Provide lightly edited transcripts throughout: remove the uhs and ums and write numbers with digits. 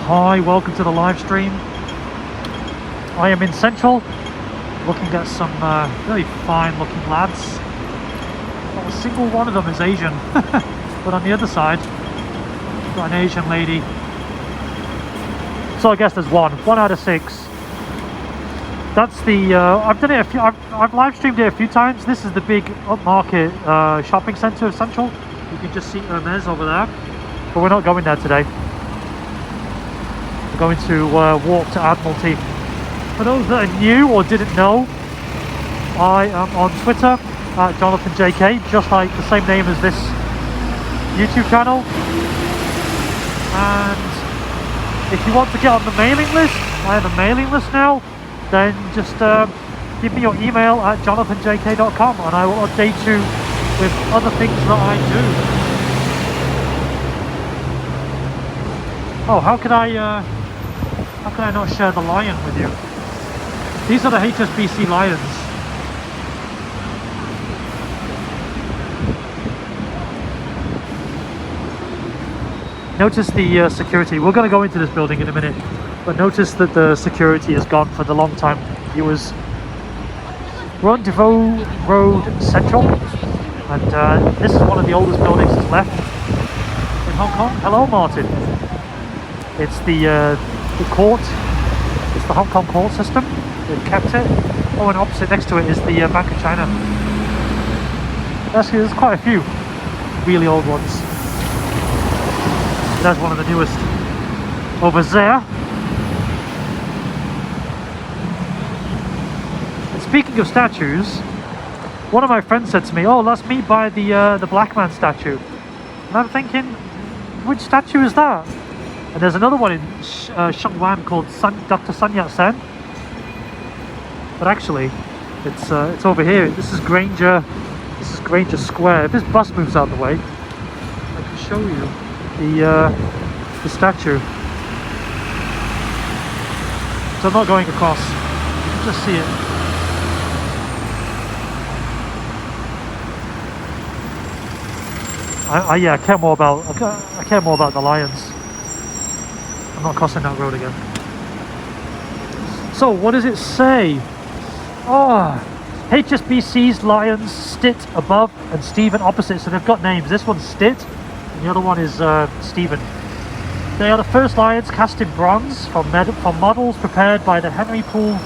Hi, welcome to the live stream. I am in Central, looking at some very fine looking lads. Not a single one of them is Asian. But on the other side, got an Asian lady. So I guess there's one out of 6. That's the, I've done it a few, I've live streamed it a few times. This is the big upmarket shopping centre of Central. You can just see Hermes over there. But we're not going there today. We're going to walk to Admiralty. For those that are new or didn't know, I am on Twitter at JonathanJK, just like the same name as this YouTube channel. And if you want to get on the mailing list, I have a mailing list now, then just give me your email at JonathanJK.com and I will update you with other things that I do. Oh, how could I not share the lion with you? These are the HSBC lions. Notice the security. We're going to go into this building in a minute, but notice that the security is gone for the long time viewers. We're on Devoe Road Central, and this is one of the oldest buildings that's left in Hong Kong. Hello, Martin. It's the court. It's the Hong Kong court system. They've kept it. Oh, and opposite next to it is the Bank of China. Actually, there's quite a few really old ones. That's one of the newest. Over there. And speaking of statues, one of my friends said to me, "Oh, let's meet by the black man statue." And I'm thinking, which statue is that? And there's another one in Shenzhen called Dr. Sun Yat-sen. But actually, it's over here. This is Granger Square. If this bus moves out of the way, I can show you the statue. So I'm not going across. You can just see it. I care more about the lions. I'm not crossing that road again. So what does it say? Oh, HSBC's lions, Stitt above and Stephen opposite. So they've got names. This one's Stitt and the other one is Stephen. They are the first lions cast in bronze from models prepared by the Henry Poole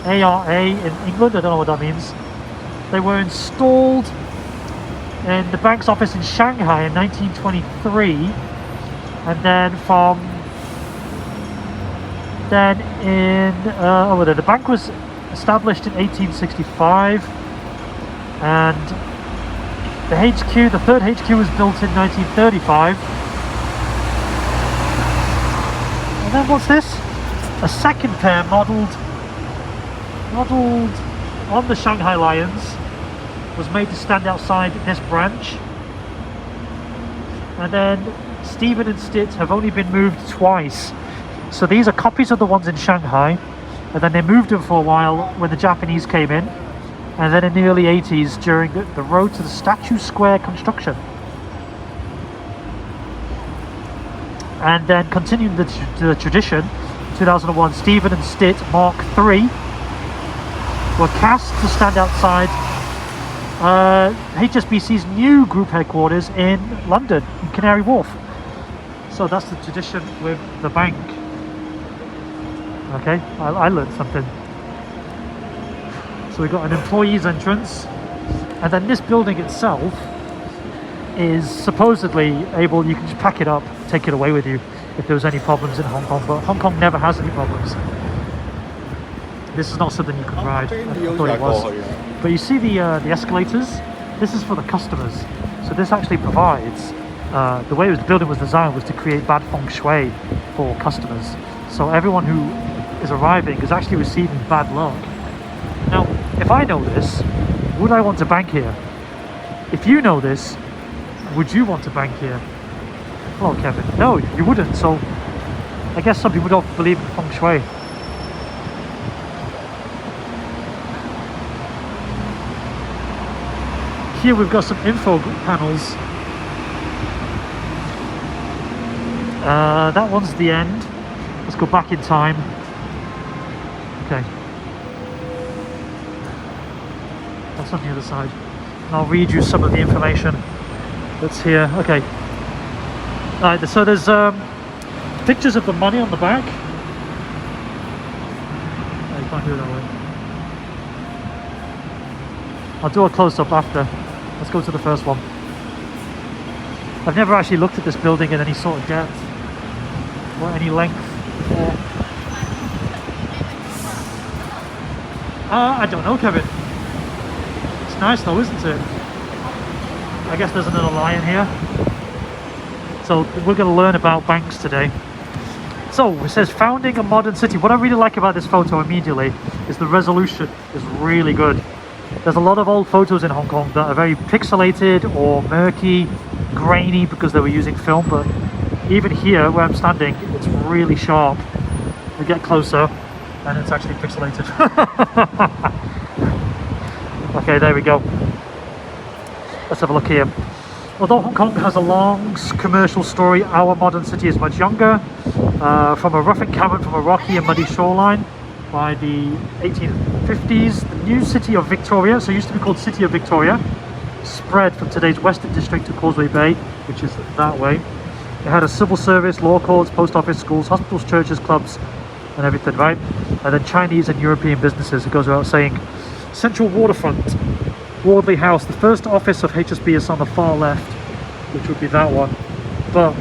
ARA in England. I don't know what that means. They were installed in the bank's office in Shanghai in 1923, and then the bank was established in 1865, and the third HQ was built in 1935. And then what's this? A second pair modelled on the Shanghai Lions was made to stand outside this branch. And then Stephen and Stitt have only been moved twice. So these are copies of the ones in Shanghai, and then they moved them for a while when the Japanese came in, and then in the early 80s during the road to the Statue Square construction. And then continuing the tradition, 2001, Stephen and Stitt Mark III were cast to stand outside HSBC's new group headquarters in London, in Canary Wharf. So that's the tradition with the bank. Okay, I learned something. So we've got an employee's entrance, and then this building itself is supposedly able, you can just pack it up, take it away with you if there was any problems in Hong Kong, but Hong Kong never has any problems. This is not something you can ride. I thought it was. But you see the escalators? This is for the customers. So this actually provides, the way the building was designed was to create bad Feng Shui for customers. So everyone who is arriving is actually receiving bad luck. Now, if I know this, would I want to bank here? If you know this, would you want to bank here? Hello, Kevin. No, you wouldn't. So I guess some people don't believe in Feng Shui. Here we've got some info panels. That one's the end. Let's go back in time. Okay. That's on the other side. And I'll read you some of the information that's here. Okay. Alright, so there's pictures of the money on the back. Oh, you can't do it that way. I'll do a close-up after. Let's go to the first one. I've never actually looked at this building in any sort of depth or any length before. I don't know, Kevin. It's nice though, isn't it? I guess there's another lion here. So we're going to learn about banks today. So it says founding a modern city. What I really like about this photo immediately is the resolution is really good. There's a lot of old photos in Hong Kong that are very pixelated or murky, grainy because they were using film, but even here where I'm standing, it's really sharp. We get closer and it's actually pixelated. Okay, there we go. Let's have a look here. Although Hong Kong has a long commercial story, our modern city is much younger. From a rough encampment from a rocky and muddy shoreline by the 1850s, the new city of Victoria, so it used to be called City of Victoria, spread from today's Western District to Causeway Bay, which is that way. It had a civil service, law courts, post office, schools, hospitals, churches, clubs, and everything, right? And then Chinese and European businesses, it goes without saying. Central Waterfront, Wardley House, the first office of HSB is on the far left, which would be that one. But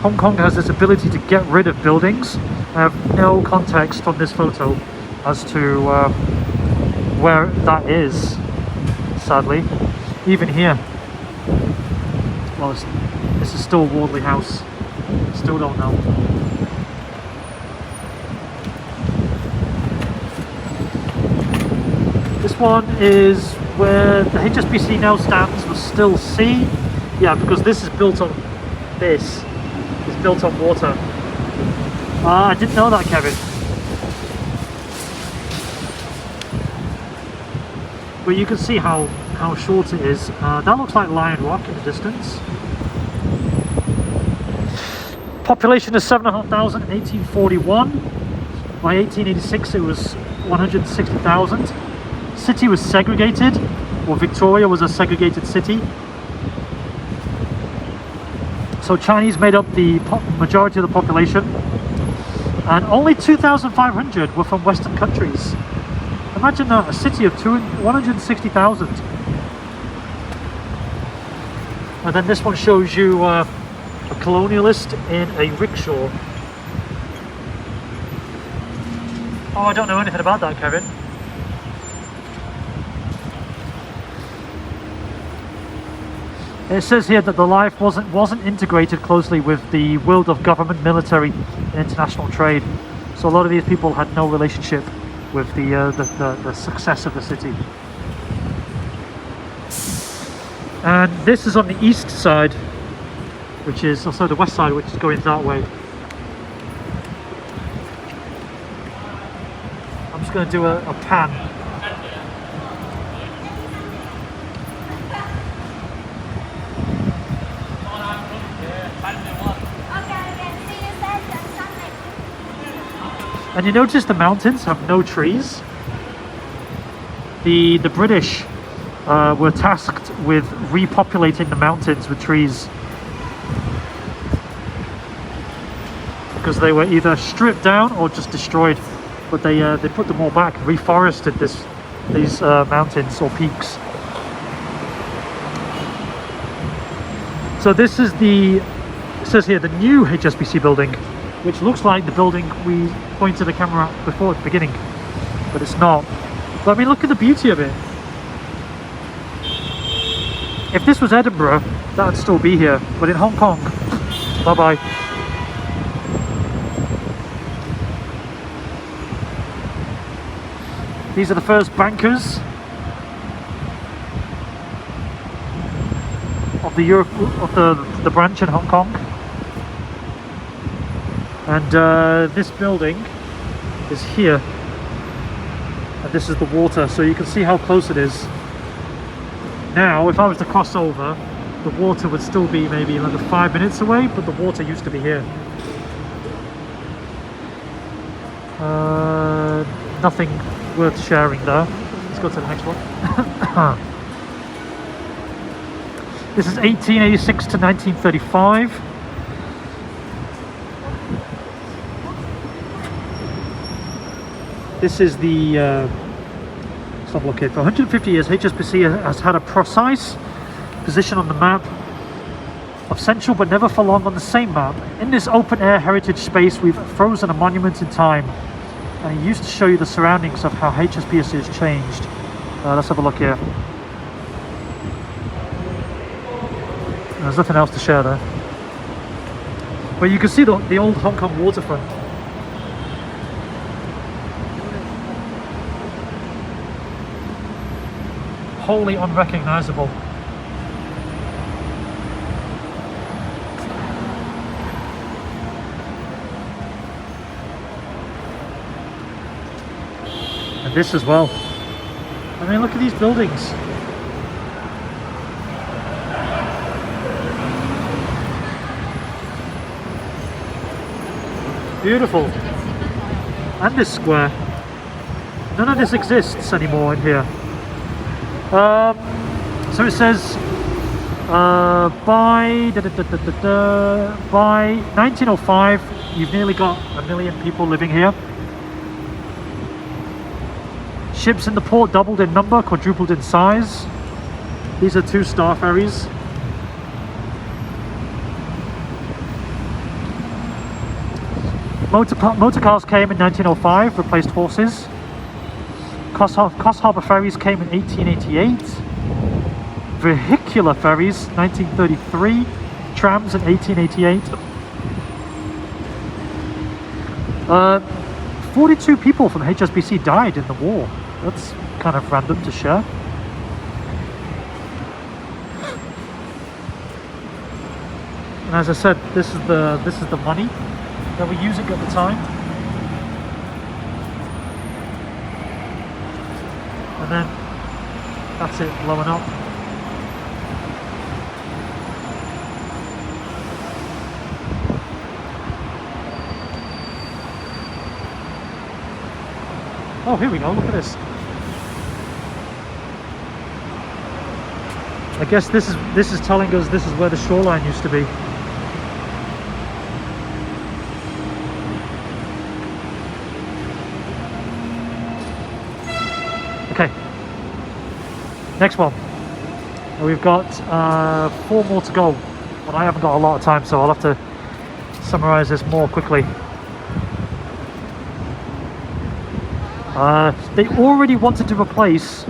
Hong Kong has this ability to get rid of buildings. I have no context on this photo as to where that is, sadly. Even here, well, this is still Wardley House. Still don't know. This one is where the HSBC now stands, was still C. Yeah, because this is built on this. It's built on water. I didn't know that, Kevin. But you can see how short it is. That looks like Lion Rock in the distance. Population is 7,500 in 1841. By 1886 it was 160,000. City was segregated, or Victoria was a segregated city. So Chinese made up the majority of the population, and only 2,500 were from Western countries. Imagine that, a city of 160,000. And then this one shows you a colonialist in a rickshaw. Oh, I don't know anything about that, Kevin. It says here that the life wasn't integrated closely with the world of government, military, and international trade. So a lot of these people had no relationship with the success of the city. And this is on the east side, which is also the west side, which is going that way. I'm just going to do a pan. And you notice the mountains have no trees. The British were tasked with repopulating the mountains with trees, because they were either stripped down or just destroyed. But they put them all back, reforested these mountains or peaks. So this is it says here, the new HSBC building, which looks like the building we pointed the camera at before at the beginning, but it's not. But I mean, look at the beauty of it. If this was Edinburgh, that'd still be here, but in Hong Kong, bye-bye. These are the first bankers of the branch in Hong Kong. And this building is here, and this is the water, so you can see how close it is. Now if I was to cross over, the water would still be maybe like 5 minutes away, but the water used to be here. Nothing worth sharing there. Let's go to the next one. This is 1886 to 1935. This is the, let's have a look here. For 150 years, HSBC has had a precise position on the map of Central, but never for long on the same map. In this open-air heritage space, we've frozen a monument in time. And it used to show you the surroundings of how HSBC has changed. Let's have a look here. There's nothing else to share there. But you can see the old Hong Kong waterfront. Wholly unrecognizable. And this as well. I mean, look at these buildings. Beautiful. And this square. None of this exists anymore in here. So it says by 1905 you've nearly got 1 million people living here. Ships in the port doubled in number, quadrupled in size. These are 2-star ferries. Motor cars came in 1905, replaced horses. Cross Harbour ferries came in 1888. Vehicular ferries, 1933. Trams in 1888. 42 people from HSBC died in the war. That's kind of random to share. And as I said, this is the money that we're using at the time. And then that's it blowing up. Oh, here we go, look at this. I guess this is telling us this is where the shoreline used to be. Okay, next one. We've got 4 more to go, but I haven't got a lot of time, so I'll have to summarize this more quickly. They already wanted to replace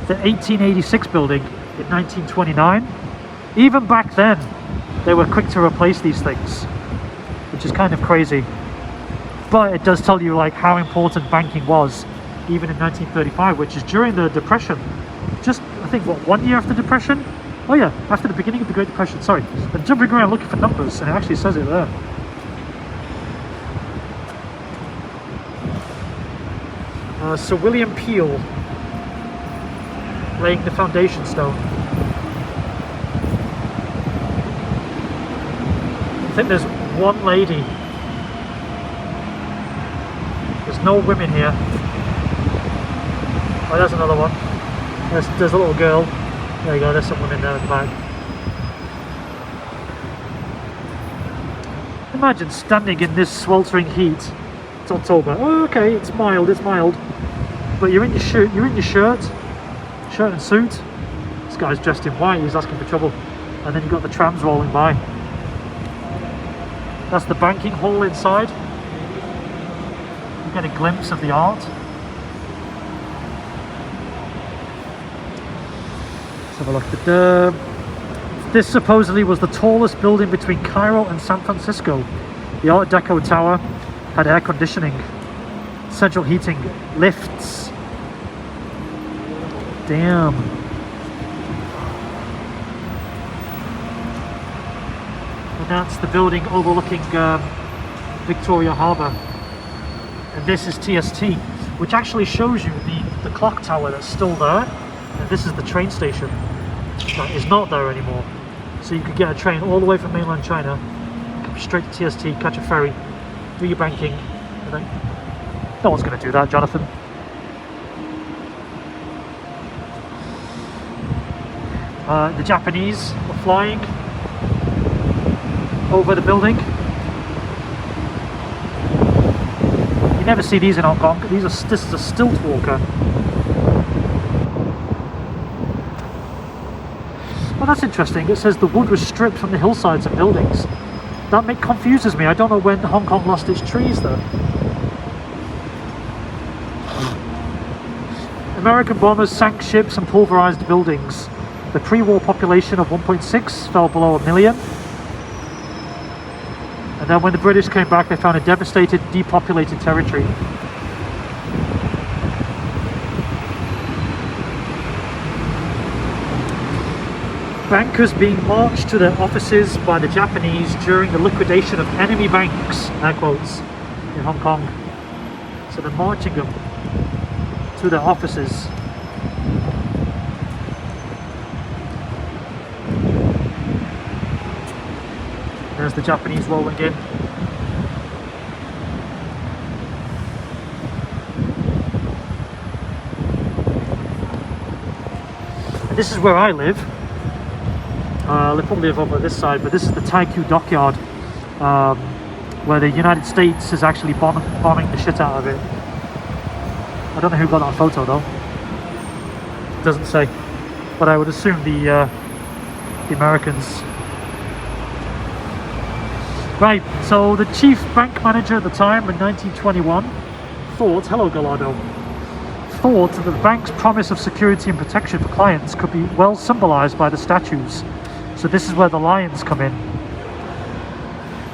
the 1886 building in 1929. Even back then, they were quick to replace these things, which is kind of crazy. But it does tell you like how important banking was, even in 1935, which is during the Depression. Just, I think, what, 1 year after the Depression? Oh yeah, after the beginning of the Great Depression, sorry. I'm jumping around looking for numbers, and it actually says it there. Sir William Peel laying the foundation stone. I think there's one lady. There's no women here. Oh, there's another one. There's a little girl. There you go, there's someone in there at the back. Imagine standing in this sweltering heat. It's October. Oh, okay, it's mild, But you're in your shirt and suit. This guy's dressed in white, he's asking for trouble. And then you've got the trams rolling by. That's the banking hall inside. You get a glimpse of the art. Let's have a look at this supposedly was the tallest building between Cairo and San Francisco. The Art Deco tower had air conditioning, central heating, lifts. Damn. And that's the building overlooking Victoria Harbour. And this is TST, which actually shows you the clock tower that's still there. And this is the train station that is not there anymore. So you could get a train all the way from mainland China, come straight to TST, catch a ferry, do your banking, and then No one's going to do that, Jonathan. The Japanese are flying over the building. You never see these in Hong Kong. This is a stilt walker. Well, that's interesting. It says the wood was stripped from the hillsides and buildings. That confuses me. I don't know when Hong Kong lost its trees though. American bombers sank ships and pulverized buildings. The pre-war population of 1.6 fell below 1 million. And then when the British came back, they found a devastated, depopulated territory. Bankers being marched to their offices by the Japanese during the liquidation of enemy banks, air quotes, in Hong Kong. So they're marching them to their offices. There's the Japanese rolling in. And this is where I live. They probably live over this side, but this is the Taikoo dockyard, where the United States is actually bombing the shit out of it. I don't know who got that photo though. It doesn't say, but I would assume the Americans. Right, so the chief bank manager at the time in 1921 thought, hello Gallardo, thought that the bank's promise of security and protection for clients could be well symbolized by the statues. So this is where the lions come in.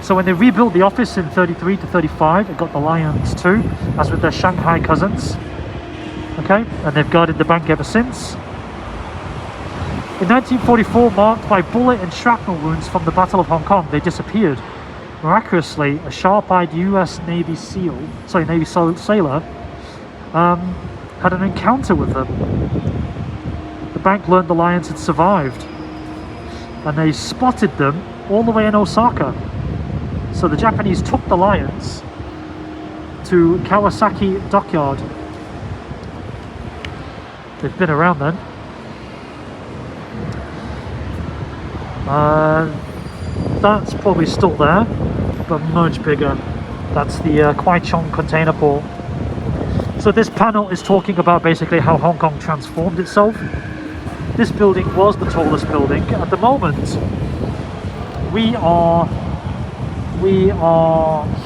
So when they rebuilt the office in 33 to 35, it got the lions too, as with their Shanghai cousins. Okay, and they've guarded the bank ever since. In 1944, marked by bullet and shrapnel wounds from the Battle of Hong Kong, they disappeared. Miraculously, a sharp-eyed US Navy sailor had an encounter with them. The bank learned the lions had survived, and they spotted them all the way in Osaka. So the Japanese took the lions to Kawasaki dockyard. They've been around then. That's probably still there, but much bigger. That's the Kwai Chong container port. So this panel is talking about basically how Hong Kong transformed itself. This building was the tallest building. At the moment, we are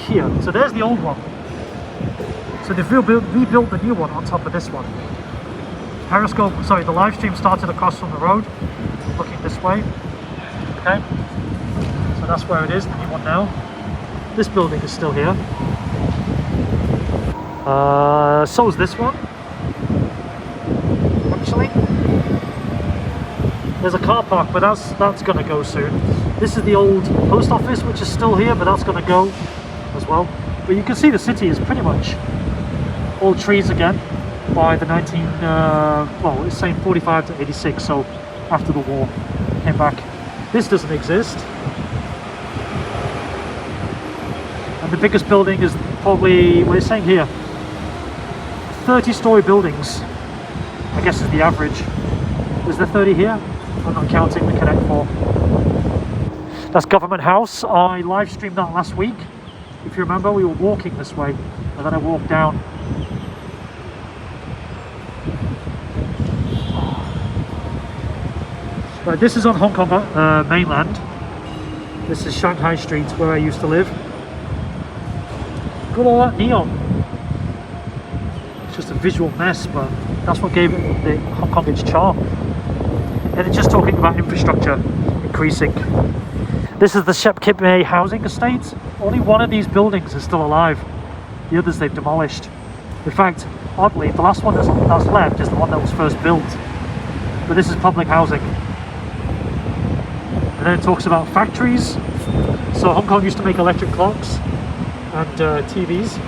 here. So there's the old one. So they've rebuilt the new one on top of this one. The live stream started across from the road, looking this way. Okay, so that's where it is, the new one now. This building is still here. So is this one. Actually, there's a car park, but that's going to go soon. This is the old post office, which is still here, but that's going to go as well. But you can see the city is pretty much all trees again by the it's saying 45 to 86, so after the war came back. This doesn't exist. And the biggest building is probably, what it's saying here, 30-story buildings, I guess is the average. Is there 30 here? I'm not counting the Connect 4. That's Government House. I live streamed that last week. If you remember, we were walking this way, and then I walked down. Right, this is on Hong Kong mainland. This is Shanghai Street, where I used to live. Got all that neon. It's just a visual mess, but that's what gave it the Hong Kong its charm. And it's just talking about infrastructure increasing. This is the Shep Kip Mei housing estate. Only one of these buildings is still alive. The others they've demolished. In fact, oddly, the last one that's left is the one that was first built. But this is public housing. And then it talks about factories. So Hong Kong used to make electric clocks and TVs.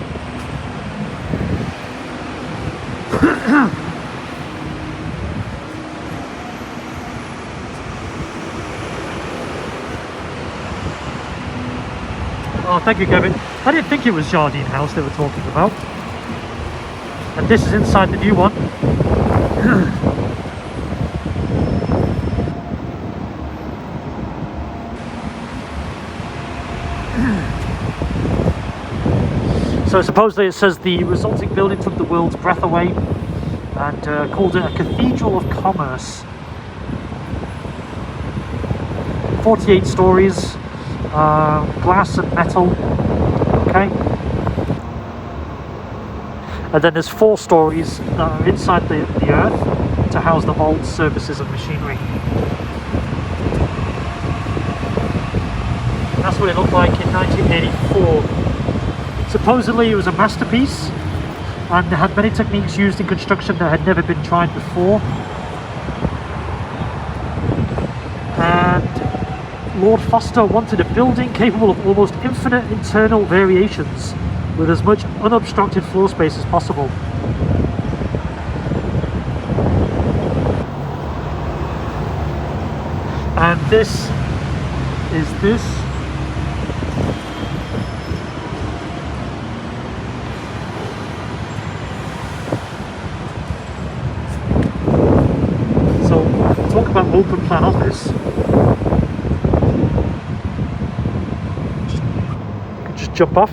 Oh, thank you, Kevin. I didn't think it was Jardine House they were talking about. And this is inside the new one. So supposedly it says the resulting building took the world's breath away and called it a cathedral of commerce. 48 stories, glass and metal, okay. And then there's 4 stories that are inside the earth to house the vaults, services and machinery. That's what it looked like in 1984. Supposedly it was a masterpiece and had many techniques used in construction that had never been tried before. And Lord Foster wanted a building capable of almost infinite internal variations with as much unobstructed floor space as possible. And this is this. So talk about open plan office. Just jump off.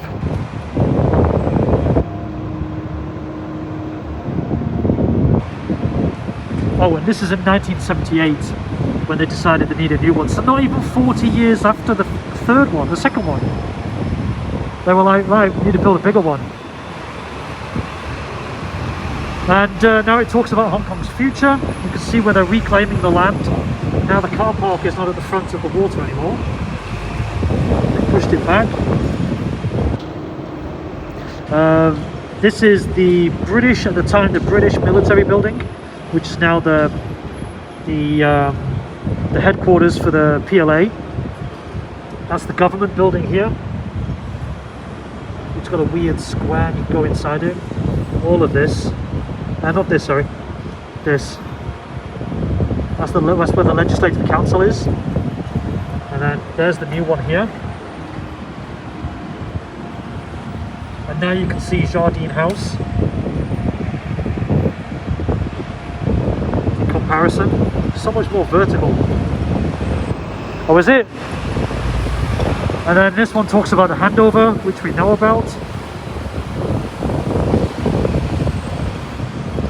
Oh, and this is in 1978 when they decided they need a new one. So not even 40 years after the third one, the second one. They were like, right, we need to build a bigger one. And now it talks about Hong Kong's future. You can see where they're reclaiming the land. Now the car park is not at the front of the water anymore. They pushed it back. This is the British, at the time, the British military building, which is now the headquarters for the PLA. That's the government building here. It's got a weird square, you can go inside it. All of this, not this, sorry, this. That's where the Legislative Council is. And then there's the new one here. And now you can see Jardine House. Comparison, so much more vertical. Oh, is it? And then this one talks about the handover, which we know about.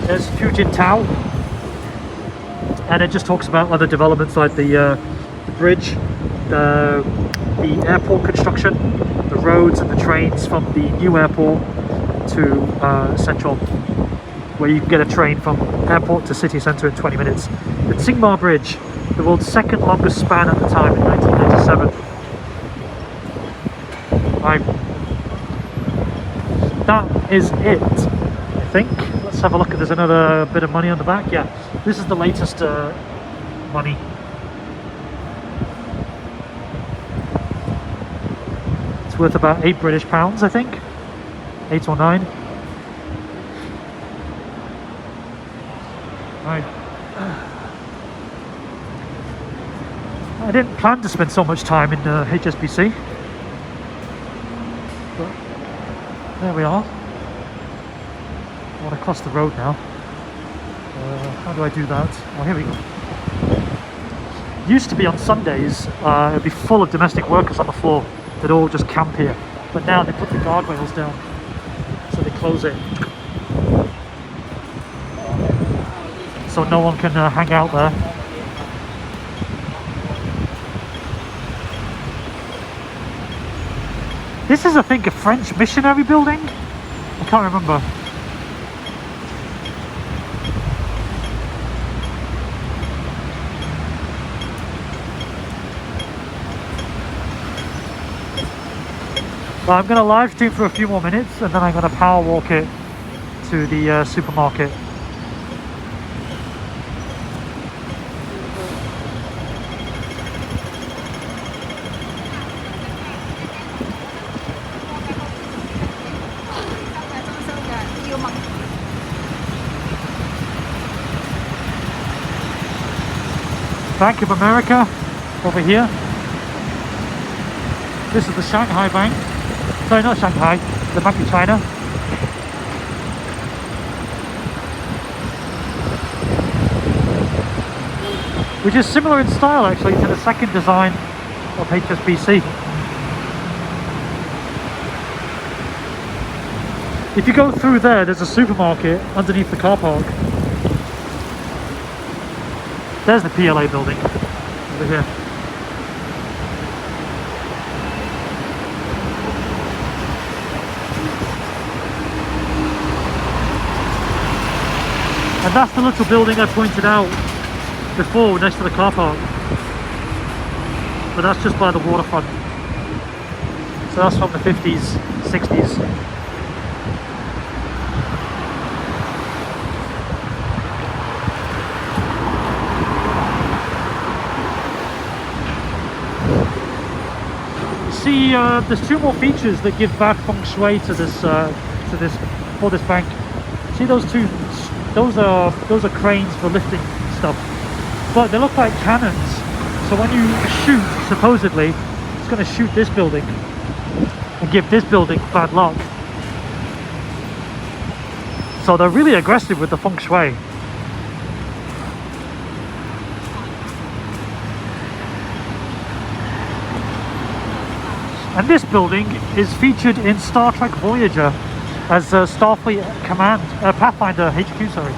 There's Fujin Tao, and it just talks about other developments like the bridge, the airport construction, the roads and the trains from the new airport to Central, where you can get a train from airport to city centre in 20 minutes. The Tsingma Bridge, the world's second longest span at the time, in 1997. That is it, I think. Let's have a look if there's another bit of money on the back. Yeah, this is the latest money. It's worth about £8 I think. 8 or 9. Right. I didn't plan to spend so much time in HSBC, but there we are. I want to cross the road now. How do I do that? Oh, here we go. Used to be on Sundays, it'd be full of domestic workers on the floor. They'd all just camp here, but now they put the guardrails down, so they close it. So no one can hang out there. This is, I think, a French missionary building. I can't remember. Well, I'm going to live stream for a few more minutes and then I'm going to power walk it to the supermarket. Bank of America over here. This is the Shanghai Bank. Sorry, not Shanghai, the Bank of China. which is similar in style actually to the second design of HSBC. If you go through there, there's a supermarket underneath the car park. There's the PLA building over here. And that's the little building I pointed out before next to the car park. But that's just by the waterfront. So that's from the 50s, 60s. See, there's two more features that give bad feng shui to this for this bank. See those two? Those are cranes for lifting stuff, but they look like cannons. So when you shoot, supposedly, it's going to shoot this building and give this building bad luck. So they're really aggressive with the feng shui. And this building is featured in Star Trek Voyager as Starfleet Command, Pathfinder HQ, sorry.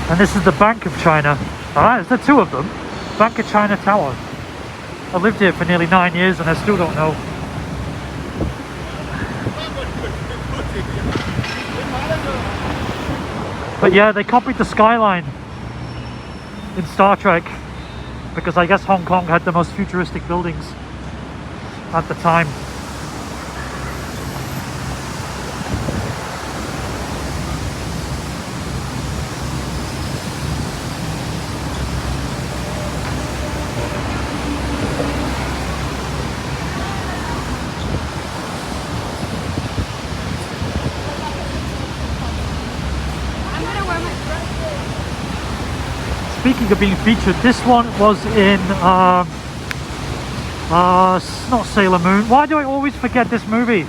And this is the Bank of China. Alright, there's the two of them. Bank of China Tower. I've lived here for nearly 9 years and I still don't know. But yeah, they copied the skyline in Star Trek because I guess Hong Kong had the most futuristic buildings at the time. Speaking of being featured, this one was in not Sailor Moon. Why do I always forget this movie?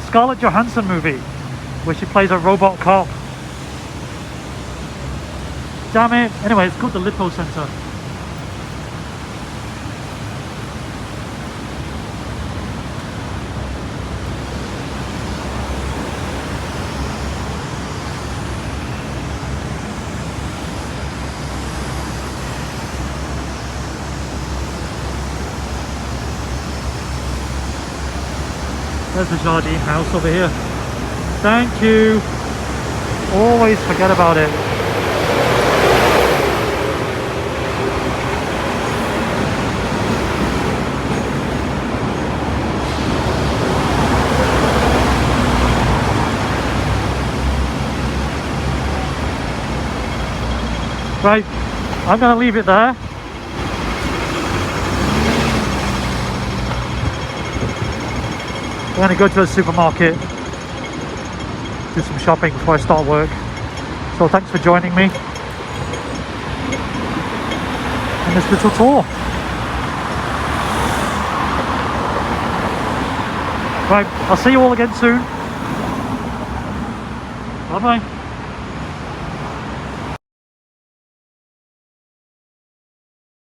Scarlett Johansson movie, where she plays a robot cop. Damn it. Anyway, it's called the Lipo Center. There's the Jardine house over here. Thank you. Always forget about it. Right, I'm going to leave it there. I'm going to go to a supermarket, do some shopping before I start work. So thanks for joining me on this little tour. Right, I'll see you all again soon. Bye bye.